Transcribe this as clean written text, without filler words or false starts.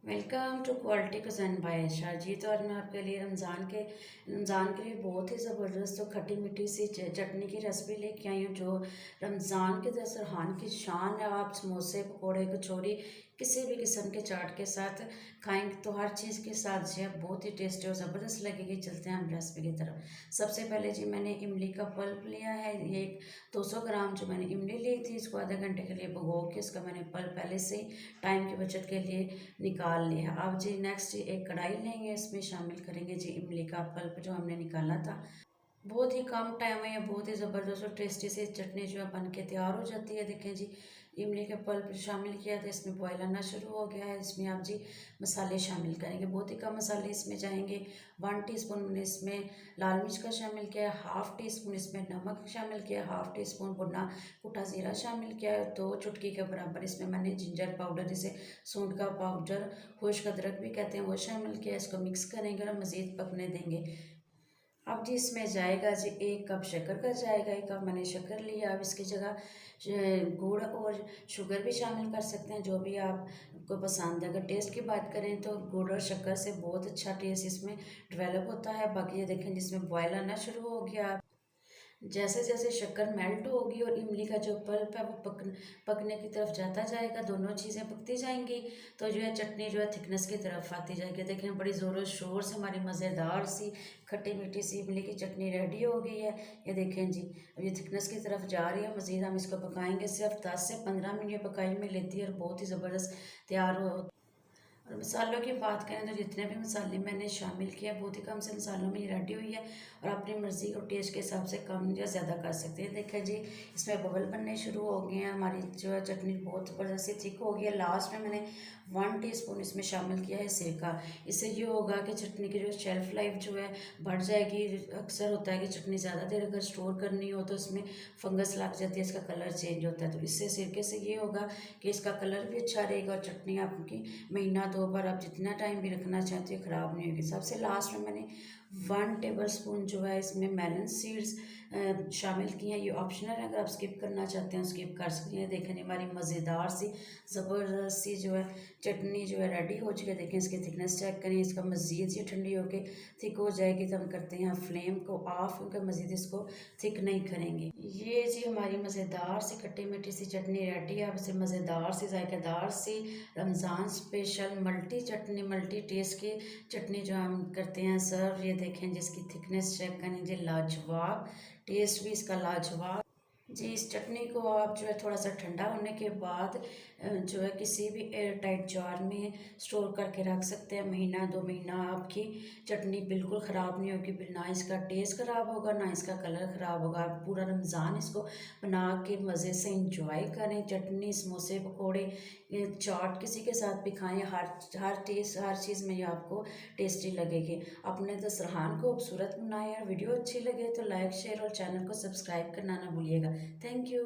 Welcome to quality cuisine by Ayesha ji. तो आज मैं आपके लिए रमज़ान के लिए बहुत ही ज़बरदस्त और खट्टी मीठी सी चटनी की रेसिपी लेके आई हूँ, जो रमज़ान के दस्तरखान की शान है। आप समोसे, पकोड़े, कचौरी किसी भी किस्म के चाट के साथ खाएंगे तो हर चीज़ के साथ जो है बहुत ही टेस्टी और ज़बरदस्त लगेगी। चलते हैं हम रेसिपी की तरफ। सबसे पहले जी मैंने इमली का पल्प लिया है। ये 200 ग्राम जो मैंने इमली ली थी, इसको आधे घंटे के लिए भिगो के इसका मैंने पल्प पहले से ही टाइम की बचत के लिए निकाल लिया। अब जी नेक्स्ट एक कढ़ाई लेंगे, इसमें शामिल करेंगे जी इमली का पल्प जो हमने निकाला था। बहुत ही कम टाइम में ये बहुत ही ज़बरदस्त और टेस्टी से चटनी जो है बन के तैयार हो जाती है। देखें जी, इमली के पल्प शामिल किया था, इसमें बॉयल आना शुरू हो गया है। इसमें आप जी मसाले शामिल करेंगे, बहुत ही कम मसाले इसमें जाएंगे। 1 टीस्पून मैंने इसमें लाल मिर्च का शामिल किया है, हाफ़ टी स्पून इसमें नमक शामिल किया है, हाफ़ टी स्पून भुना कुटा ज़ीरा शामिल किया है। 2 चुटकी के बराबर इसमें मैंने जिंजर पाउडर, जिसे सूंड का पाउडर, खुश्क अदरक भी कहते हैं, वो शामिल किया। इसको मिक्स करेंगे और मज़ीद पकने देंगे। अब जी इसमें जाएगा जी 1 कप शक्कर का जाएगा। 1 कप मैंने शक्कर लिया। अब इसकी जगह गुड़ और शुगर भी शामिल कर सकते हैं, जो भी आपको पसंद है। अगर टेस्ट की बात करें तो गुड़ और शक्कर से बहुत अच्छा टेस्ट इसमें डेवलप होता है। बाकी ये देखें, जिसमें बॉयल आना शुरू हो गया। जैसे जैसे शक्कर मेल्ट होगी और इमली का जो पल्प है वो पकने की तरफ जाता जाएगा, दोनों चीज़ें पकती जाएंगी, तो जो है चटनी जो है थिकनेस की तरफ आती जाएगी। देखें, बड़ी ज़ोरों शोर से हमारी मज़ेदार सी खट्टी मीठी सी इमली की चटनी रेडी हो गई है। ये देखें जी, अब ये थिकनेस की तरफ जा रही है। मज़ीद हम इसको पकाएंगे, सिर्फ 10 से 15 मिनट ये पकाई में लेती है और बहुत ही ज़बरदस्त तैयार हो। और मसालों की बात करें तो जितने भी मसाले मैंने शामिल किए, बहुत ही कम से मसालों में ये रेडी हुई है। और अपनी मर्ज़ी और टेस्ट के हिसाब से कम या ज़्यादा कर सकते हैं। देखिए जी, इसमें बबल बनने शुरू हो गए हैं। हमारी जो है चटनी बहुत ज़बरदस्त थिक हो गई है। लास्ट में मैंने 1 टीस्पून इसमें शामिल किया है सिरका। इससे ये होगा कि चटनी की जो शेल्फ़ लाइफ जो है बढ़ जाएगी। अक्सर होता है कि चटनी ज़्यादा देर अगर स्टोर करनी हो तो इसमें फंगस लग जाती है, इसका कलर चेंज होता है। तो इससे सिरके से ये होगा कि इसका कलर भी अच्छा रहेगा और चटनी आपकी महीना 2 बार आप जितना टाइम भी रखना चाहते हो ख़राब नहीं होगी। सबसे लास्ट में मैंने 1 टेबल स्पून जो है इसमें मेलन सीड्स शामिल किए हैं। ये ऑप्शनल है, अगर आप स्किप करना चाहते हैं स्किप कर सकते हैं। देखें, हमारी मज़ेदार सी ज़बरदस्त सी जो है चटनी जो है रेडी हो चुकी है। देखें, इसकी थिकनेस चेक करें। इसका मज़ीद ये ठंडी होकर थिक हो जाएगी तो हम करते हैं फ्लेम को ऑफ, क्योंकि मज़ीद इसको थिक नहीं करेंगे। ये जी हमारी मज़ेदार सी खट्टी मीठी सी चटनी रेडी है। अब इसे मज़ेदार सी जायकेदार सी रमज़ान स्पेशल मल्टी चटनी, मल्टी टेस्ट की चटनी जो हम करते हैं सर्व। ये देखें, जिसकी थिकनेस चेक करें जी, लाजवाब, टेस्ट भी इसका लाजवाब जी। इस चटनी को आप जो है थोड़ा सा ठंडा होने के बाद जो है किसी भी एयर टाइट जार में स्टोर करके रख सकते हैं। महीना 2 महीना आपकी चटनी बिल्कुल ख़राब नहीं होगी। ना इसका टेस्ट ख़राब होगा, ना इसका कलर ख़राब होगा। आप पूरा रमज़ान इसको बना के मज़े से इंजॉय करें। चटनी, समोसे, पकोड़े, चाट किसी के साथ भी खाएं, हर चीज़ में ये आपको टेस्टी लगेगी। अपने दस्तरखान को खूबसूरत बनाएं। और वीडियो अच्छी लगे तो लाइक, शेयर और चैनल को सब्सक्राइब करना ना भूलिएगा। Thank you.